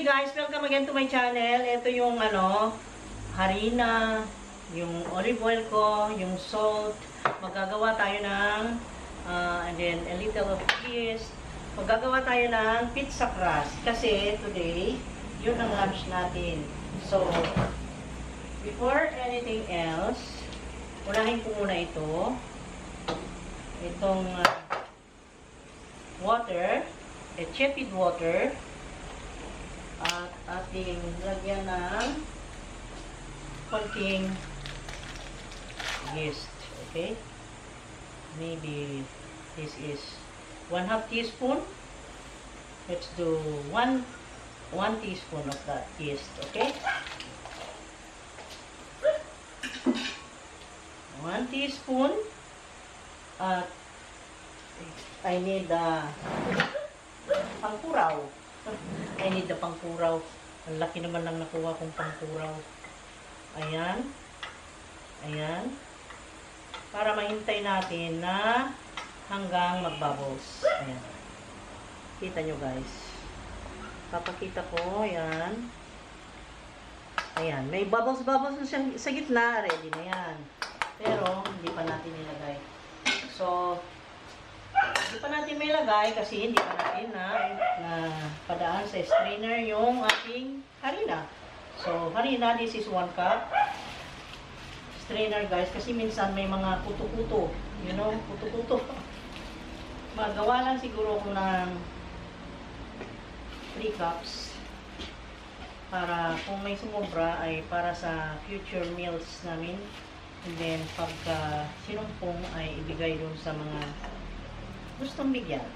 guys, welcome again to my channel. Ito yung harina, yung olive oil ko, yung salt. Magagawa tayo ng and then a little of cheese. Magagawa tayo ng pizza crust kasi today, yun ang lunch natin. So, before anything else, unahin ko muna ito. Itong water, tepid water. At ating lagyan ng konting yeast. Okay? Maybe this is 1/2 teaspoon. Let's do 1 teaspoon of that yeast. Okay? 1 teaspoon. At I need pangkuraw. I need the pangkuraw. Ang laki naman lang nakuha kong pangkuraw. Ayan. Ayan. Para mahintay natin na hanggang magbubbles. Ayan. Kita nyo guys. Papakita ko. Ayan. Ayan. May bubbles na sa gitna. Ready na yan. Pero, hindi pa natin nilagay. So, hindi pa natin may lagay kasi hindi pa natin na padaan sa strainer yung ating harina. So, harina, this is 1 cup. Strainer guys, kasi minsan may mga kuto-kuto. You know, kuto-kuto. Magawa lang siguro ko ng 3 cups. Para kung may sumobra ay para sa future meals namin. And then, pagka sinumpong ay ibigay dun sa mga gustong bigyan.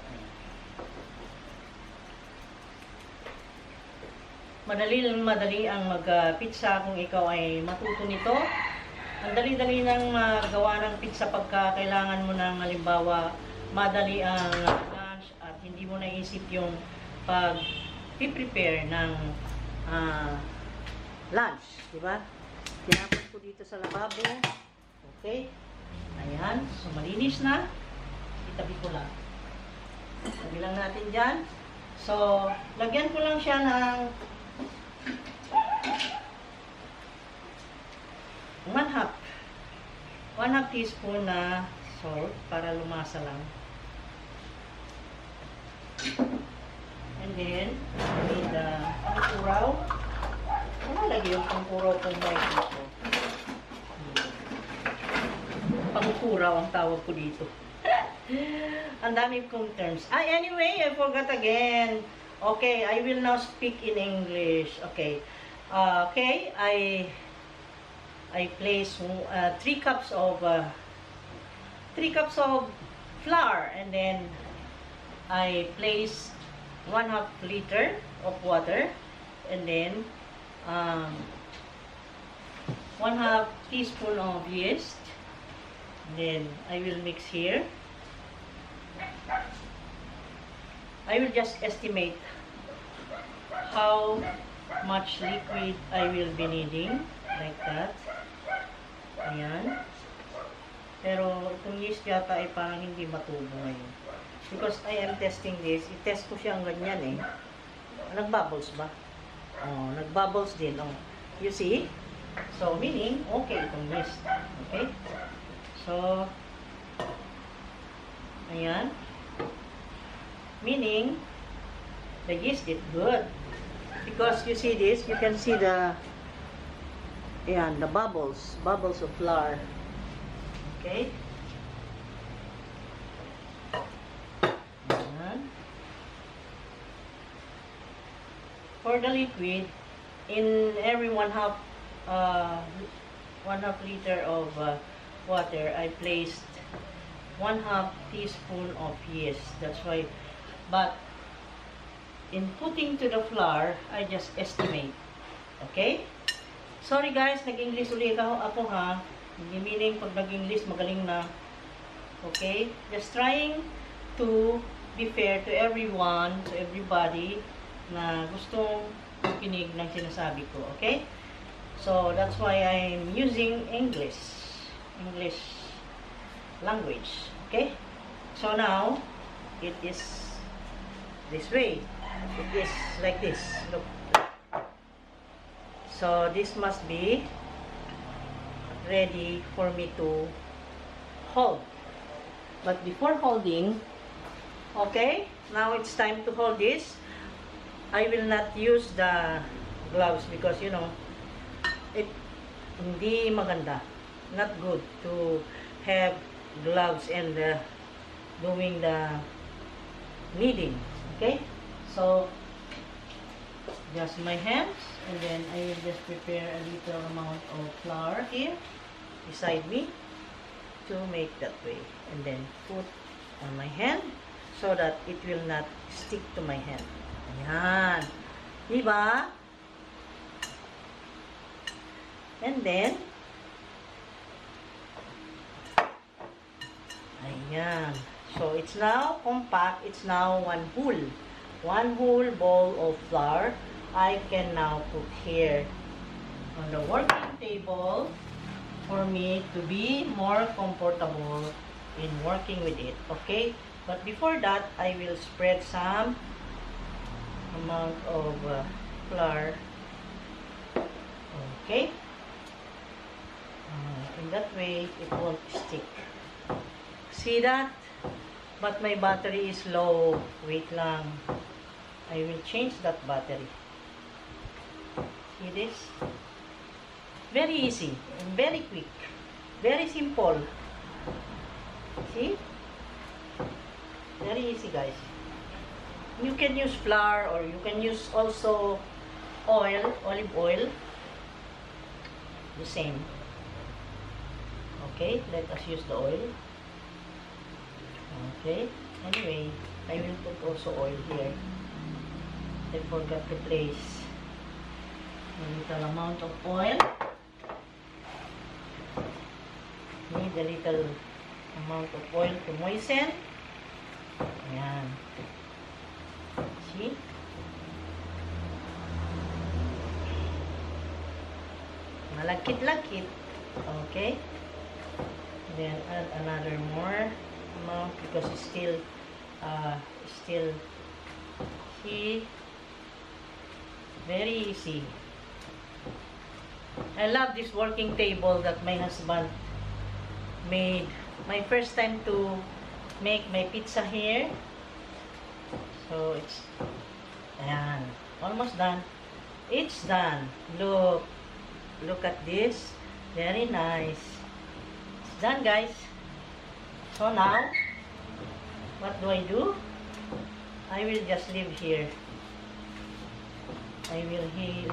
Madali ang mag-pizza kung ikaw ay matuto nito. Ang dali-dali nang magawa ng pizza pagka kailangan mo ng halimbawa madali ang lunch at hindi mo naisip yung pag-prepare ng lunch, di ba? Tinapos ko dito sa lababo. Okay? Ayan, so malinis na. Itabi ko lang. Tabi lang natin dyan. So, lagyan ko lang siya ng 1/2 teaspoon na salt para lumasa lang. And then, with pangkuraw. Wala lagi yung pangkuraw kung may dito. Pangkuraw ang tawag ko dito. Ang dami kong terms. Anyway, I forgot again. Okay, I will now speak in English. Okay. Okay, I place 3 cups of flour, and then I place 1/2 liter of water, and then 1/2 teaspoon of yeast. And then I will mix here. I will just estimate how much liquid I will be needing, like that. Ayan. Pero itong yeast yata ay parang hindi matubo ngayon. Because I am testing this. I-test ko siya ang ganyan eh. Nagbubbles ba? Oh, nagbubbles din. Oh. You see? So, meaning, okay itong yeast. Okay? So, ayan. Meaning, the yeast is good. Because you see this, you can see the bubbles of flour. Okay? Ayan. For the liquid, in every 1/2 liter of water, I placed 1/2 teaspoon of yeast. That's why. But in putting to the flour, I just estimate. Okay? Sorry guys, nag-English ulit ako ha. Hindi meaning pag nag-English magaling na. Okay? Just trying to be fair to everyone, to everybody na gustong makinig ng sinasabi ko. Okay? So, that's why I'm using English language. Okay? So now, it is this way. It is like this. Look. So this must be ready for me to hold. But before holding, okay, now it's time to hold this. I will not use the gloves because you know, it hindi maganda. Not good to have gloves and doing the kneading. Okay, so just my hands, and then I will just prepare a little amount of flour here beside me to make that way, and then put on my hand so that it will not stick to my hand. Ayan. Diba? And then, ayan. So, it's now compact. It's now one whole bowl of flour. I can now put here on the working table for me to be more comfortable in working with it. Okay? But before that, I will spread some amount of flour. Okay? In that way, it won't stick. See that? But my battery is low. Wait lang. I will change that battery. See this? Very easy and very quick. Very simple. See? Very easy, guys. You can use flour or you can use also oil, olive oil. The same. Okay, let us use the oil. Okay, anyway, I will put also oil here. I forgot to place a little amount of oil. Need a little amount of oil to moisten. Ayan. See? Malagkit-lagkit. Okay. Then add another more amount because it's still see, very easy. I love this working table that my husband made. My first time to make my pizza here. So it's ayan, almost done. It's done. Look at this. Very nice. It's done, guys. So now, what do? I will just leave here. I will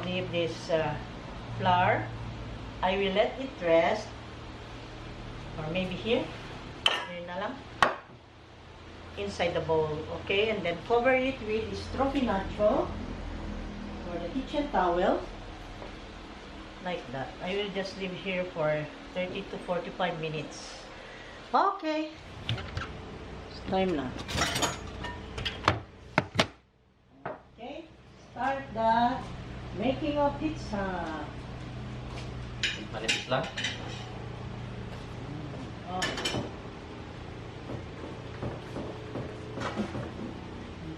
leave this flour. I will let it rest. Or maybe here. Here na lang. Inside the bowl. Okay? And then cover it with strophy nacho. Or the kitchen towel. Like that. I will just leave here for 30 to 45 minutes. Okay. It's time na. Okay. Start the making of pizza. Manipis lang. Oh.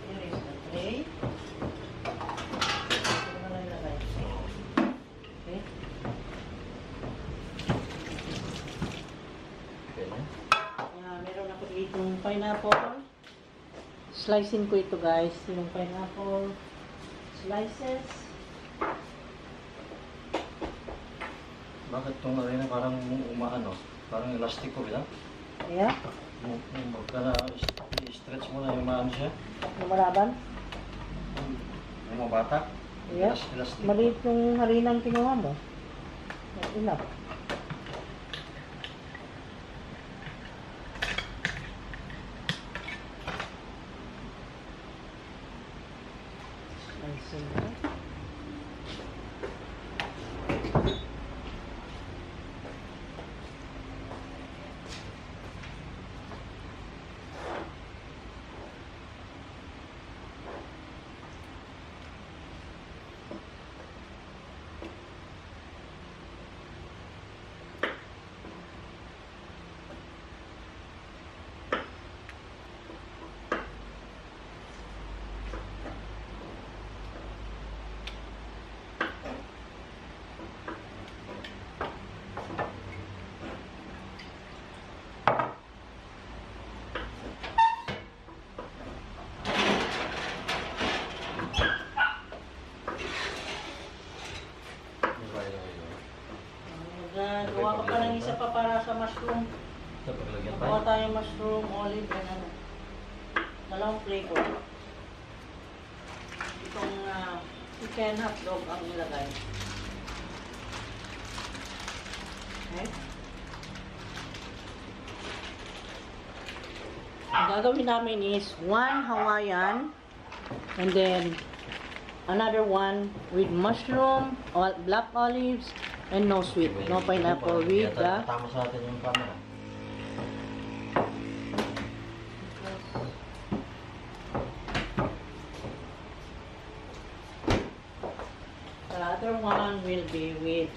Here is the tray. Ito na lang ilagay. Okay. Meron ako ditong pineapple. Slicing ko ito, guys. Yung pineapple slices. Bakit itong arena parang umaano? Parang elastic ko bilang? Yeah. Magka na i-stretch mo na yung maano siya? Lumalaban? Yung mga bata? Yeah. Elastic. Maliit yung harinang kinuha mo. Enough. Slicing na. Gawa ka pa ng isa pa para sa mushroom. Ito, paglagyan pa. Gawa tayo mushroom, olive, and ano. Dalawang flavor. Itong chicken hotdog ang nilagay. Okay? Ang gagawin namin is one Hawaiian and then another one with mushroom, black olives, and no sweet, no pineapple with the... Tama sa atin yung camera. The other one will be with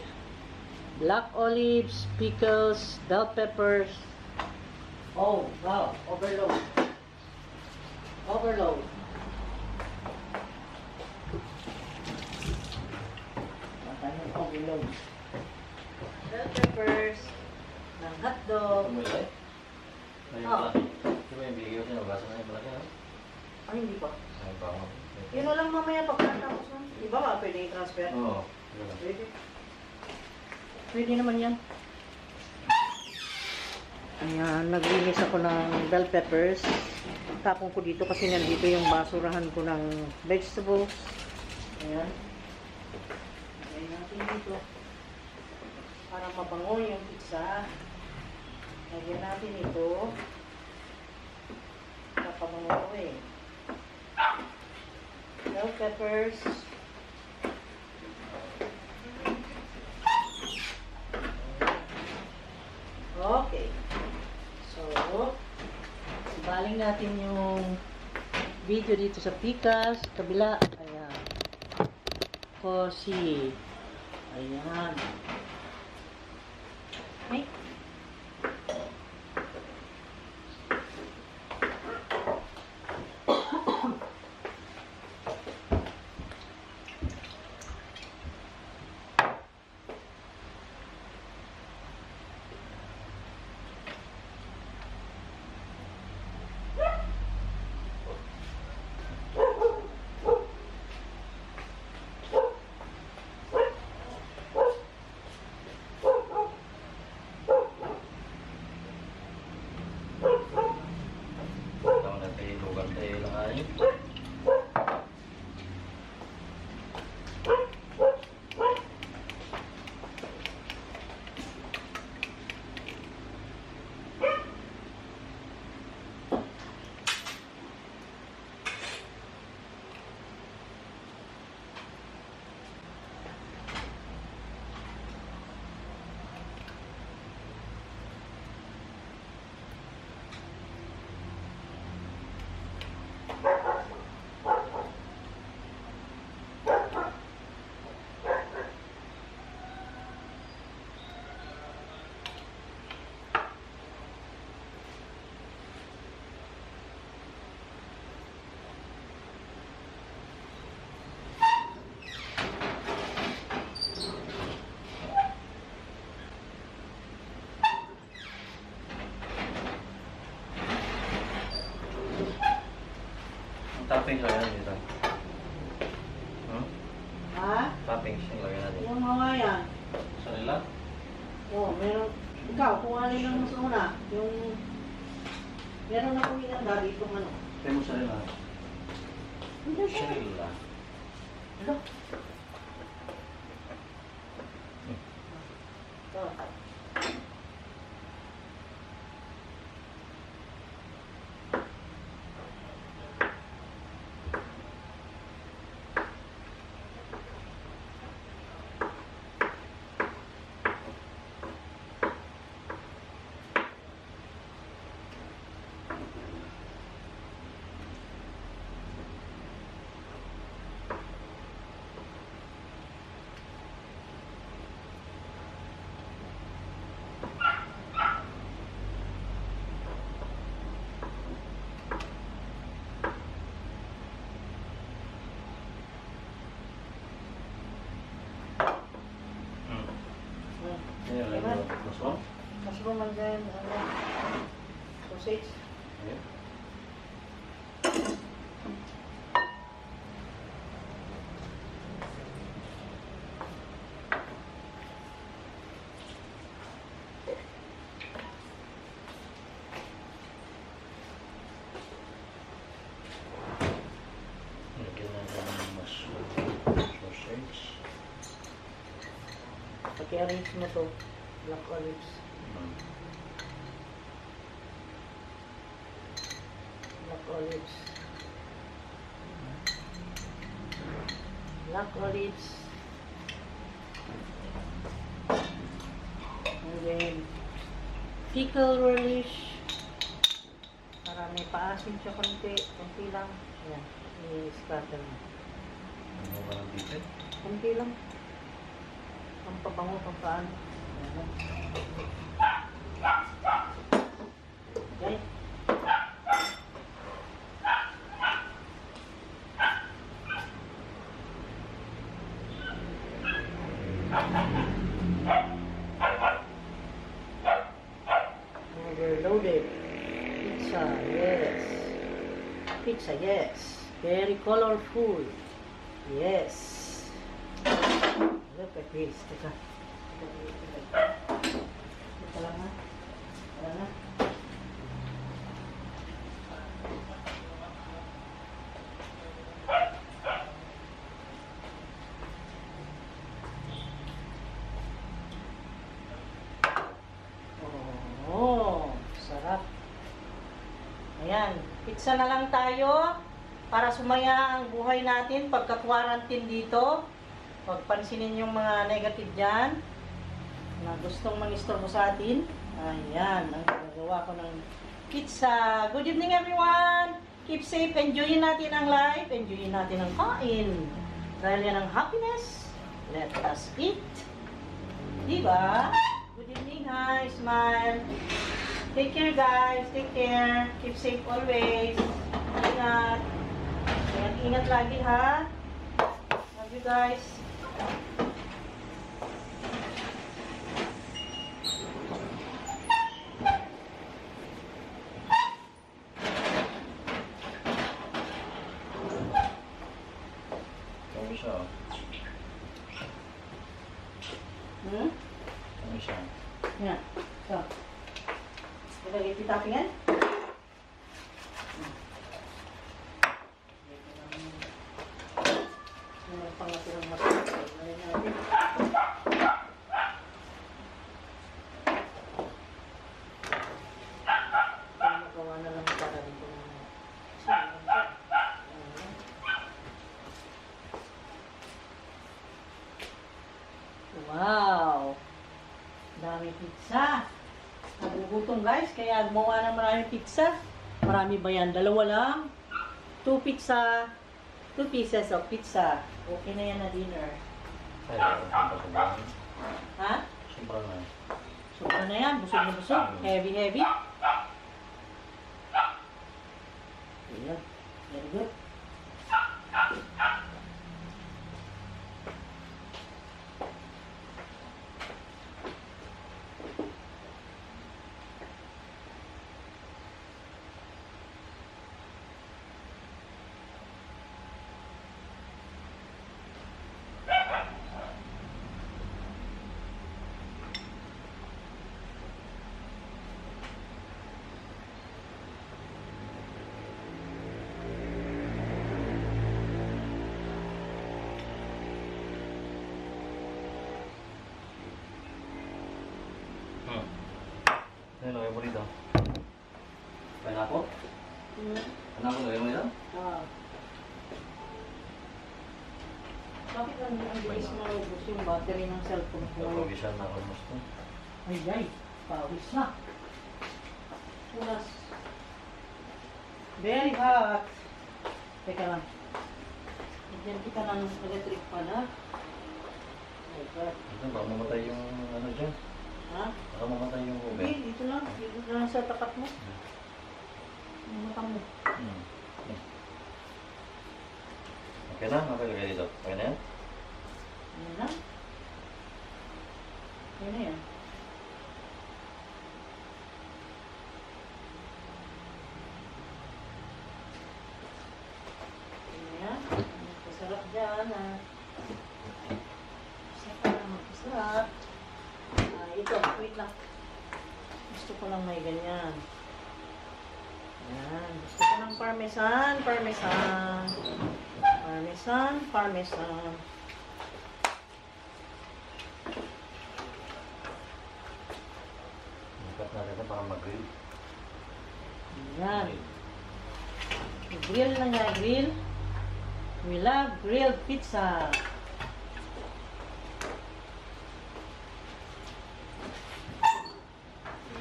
black olives, pickles, bell peppers. Oh, wow, overload. Overload. Overload. Bell peppers, ng hotdog. Tumulay? Ayun Oo. pala. Ito ba yung bigay ko sinugasan na yung pala kaya? Ay, hindi pa. Ay, pa ako. Yun na lang mamaya pagkatapos nun. Di ba ba pwede i-transfer? Oo. Pwede. Pwede naman yan. Ayan, naglinis ako ng bell peppers. Tapon ko dito kasi nandito yung basurahan ko ng vegetables. Ayan. Lagay natin dito. Para mabango yung pizza. Lagyan natin ito. Napabango ko eh. Bell peppers. Okay. So, baling natin yung video dito sa pikas, kabila. Ayan. Kosi. Ayan. Okay. Tama na tayo, lugan tayo lang ay. Toppings lang yan dito. Ha? Toppings yung lagyan natin. Yung Hawaiian. Sa nila? Oh, meron. Ikaw, kung alin lang mas una. Yung... Meron akong inanda dito ano. Tayo mo sa nila. Hindi Sa nila. Ano? Ito. Ano yung lagyan mo? Mushroom? Mushroom and then, ano, sausage. Ayan. I-arrange mo to. Black olives. Black olives. Black olives. And then, pickle relish. Para may paasin siya konti. Konti lang. Ayan. I-scatter mo. Ano ba ng bibig? Konti lang. Pampabango, pampaan. Ayan. Okay. Overloaded. Pizza, yes. Pizza, yes. Very colorful. Yes. Look at this. Teka. Teka lang ha. Teka lang ha. Oh, sarap. Ayan, pizza na lang tayo para sumaya ang buhay natin pagka-quarantine dito. Huwag pansinin yung mga negative dyan na gustong mangistorbo sa atin. Ayan, ang gagawa ko ng pizza. Good evening everyone! Keep safe, enjoyin natin ang life, enjoyin natin ang kain. Dahil yan ang happiness, let us eat. Diba? Good evening, hi, smile. Take care guys, take care. Keep safe always. Ingat. Ingat lagi ha. Love you guys. Ano siya? Ano siya? Yan. So. Ilagay pitapin yan. Meron pang natirang masarap. Ilagay natin. Magawa na lang para dito. Wow! Dami pizza. Nagugutom guys, kaya gumawa ng maraming pizza. Marami ba yan? Dalawa lang. 2 pizza. 2 pieces of pizza. Okay na yan na dinner. Kaya, sumpah. Ha? Sumpah na. Sobra na yan. Busog na busog. Heavy, heavy. Ayan. Very good. Ano lagay mo dito? Pineapple? Pineapple lagay mo dito? Bakit ang bilis mo naubos yung battery ng cellphone ko? Papawisan na almost to. Ay, pawis na. Punas. Very hot. Teka lang. Diyan kita ng electric pan, ha? Oh God. Ito, baka mamatay yung ano dyan. Ha? Baka mamatay yung ube. Hindi, dito lang. Dito lang sa tapat mo. Yung mata mo. Okay na? Okay, lagay dito. Okay na yan? Ayan na. Ayan na yan. Ayan. Masarap dyan, ha. Masarap. Ito, wait lang. Gusto ko lang may ganyan. Ayan. Gusto ko ng parmesan. Parmesan. Parmesan. Parmesan. natin ito para mag-grill. Yan. Grill na nga, grill. We love grilled pizza.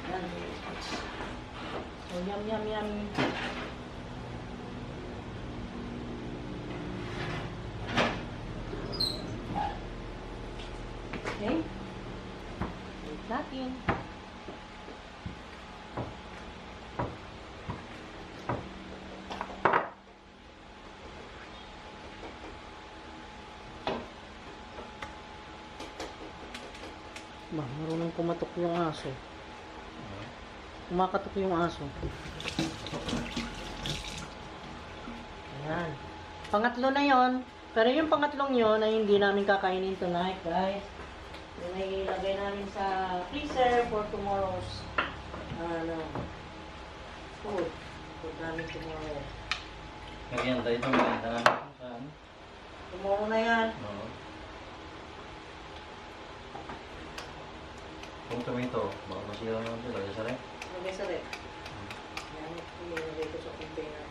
Yan. So, yum, yum, yum. Okay. Wait natin. Marunong kumatok yung aso. Kumakatok yung aso. Ayan. Pangatlo na yon. Pero yung pangatlong yon ay hindi namin kakainin tonight, guys. Yung ay ilagay namin sa freezer for tomorrow's food. Food namin tomorrow. Merienda ito, merienda namin saan? Tomorrow na yan. Oo. Kung tomato, baka masira naman ito. Lagay sa rep. Lagay sa rep. Yan. Ilagay ko sa container.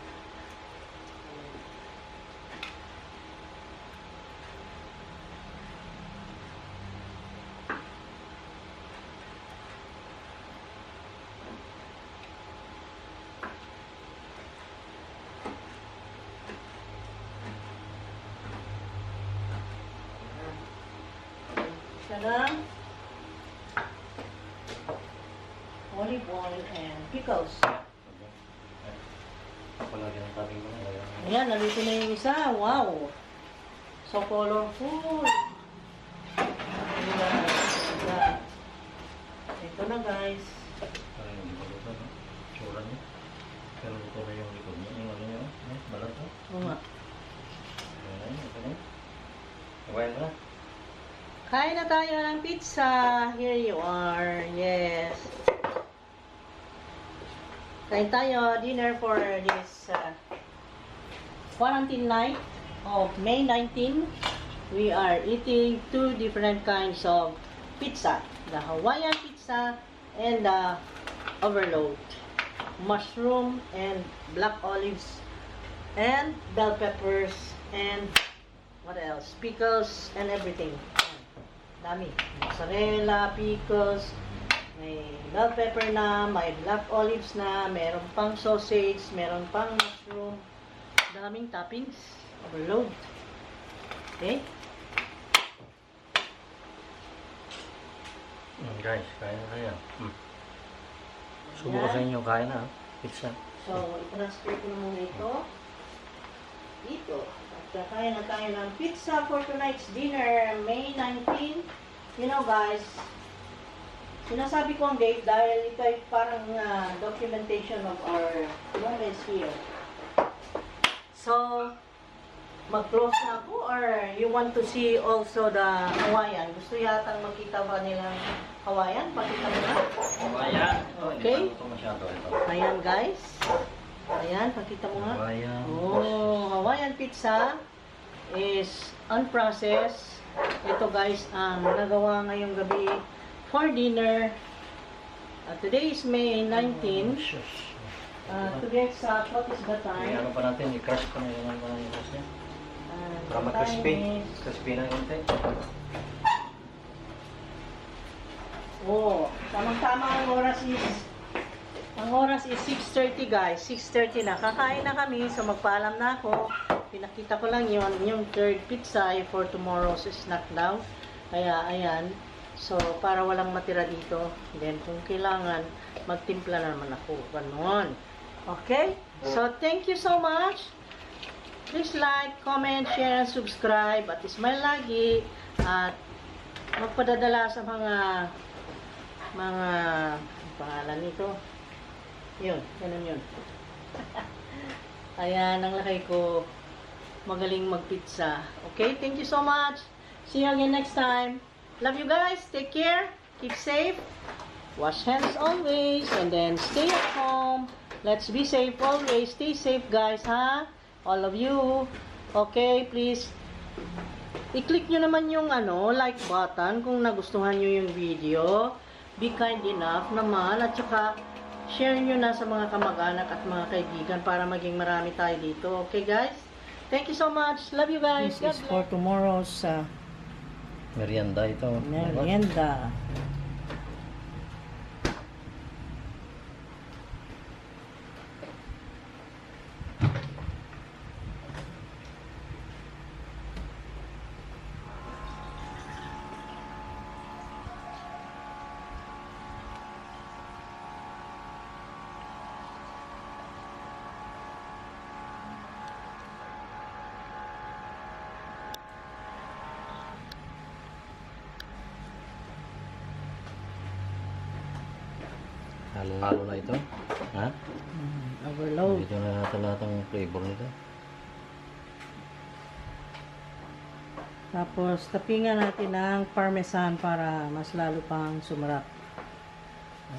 Siya lang. Olive oil and pickles. Palagyan ng topping ko na. Ayan, nalito na yung isa. Wow! So colorful. Ayan. Ayan. Ito na, guys. Parang hindi pa luto, no? Tsura niya. Pero luto na yung likod niya. Yung ano niya, balat ko. Oo nga. Ayan, ito na. Kabayan ko na. Kain na tayo ng pizza. Here you are. Yes. Kain tayo. Dinner for this quarantine night of May 19. We are eating two different kinds of pizza. The Hawaiian pizza and the overload. Mushroom and black olives and bell peppers and what else? Pickles and everything. Dami. Mozzarella, pickles, may bell pepper na, may black olives na, meron pang sausage, meron pang mushroom. Daming toppings. Overload. Okay? Guys, kain na tayo. Subo ko sa inyo, kain na. Pizza. So, i-transfer ko na muna ito. Dito. At kakain na tayo ng pizza for tonight's dinner, May 19. You know, guys, sinasabi ko ang date dahil ito ay parang documentation of our moments here. So, mag-close na ako or you want to see also the Hawaiian? Gusto yatang makita ba nilang Hawaiian? Pakita mo na. Hawaiian. Okay. Hindi pa luto masyado ito. Ayan, guys. Ayan, pakita mo nga. Hawaiian. Oh, Hawaiian pizza is unprocessed. Ito, guys, ang nagawa ngayong gabi for dinner. Today is May 19. To be exact, what is the time? Ano pa natin, i-crush pa na yun ang crush niya. Para The mag-crispy. time is- Crispy na konti. Oh, tamang-tama ang oras is 6:30, guys. 6:30 na. Kakain na kami, so magpaalam na ako. Pinakita ko lang yon yung third pizza ay for tomorrow's snack daw. Kaya, ayan. So, para walang matira dito. Then, kung kailangan, magtimpla na naman ako. Ganon. Okay? So, thank you so much. Please like, comment, share, and subscribe. At smile lagi. At magpadadala sa mga pangalan nito. Yun, ganun yun. Ayan, ang lakay ko. Magaling magpizza. Okay, thank you so much. See you again next time. Love you guys. Take care. Keep safe. Wash hands always. And then stay at home. Let's be safe always. Stay safe, guys, ha? All of you. Okay, please. I-click nyo naman yung like button kung nagustuhan nyo yung video. be kind enough naman at saka share nyo na sa mga kamag-anak at mga kaibigan para maging marami tayo dito. Okay guys? Thank you so much. Love you guys. This is for tomorrow's Merienda ito. merienda. Halo-halo na ito. Ha? Overload. Dito na natin lahat ang flavor nito. Tapos, tapingan natin ng parmesan para mas lalo pang sumarap.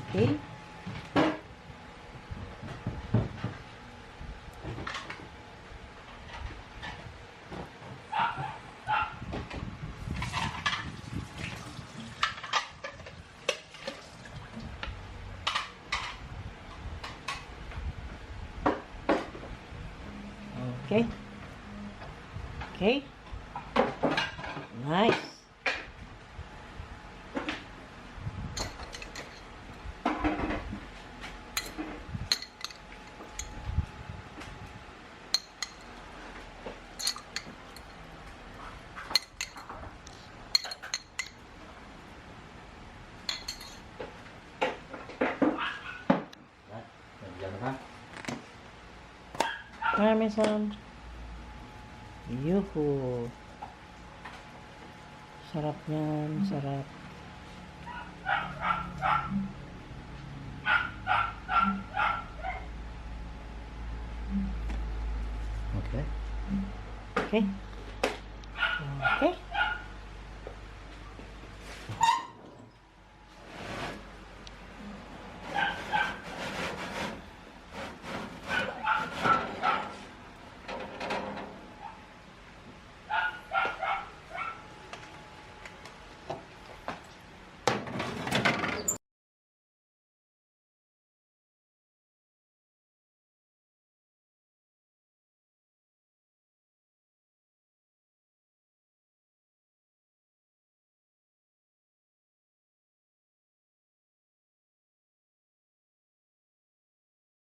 Okay? Okay? Okay? Nice. Nandiyan ka. Parmesan. Yuhu. Sarap niyan, sarap. Okay. Okay?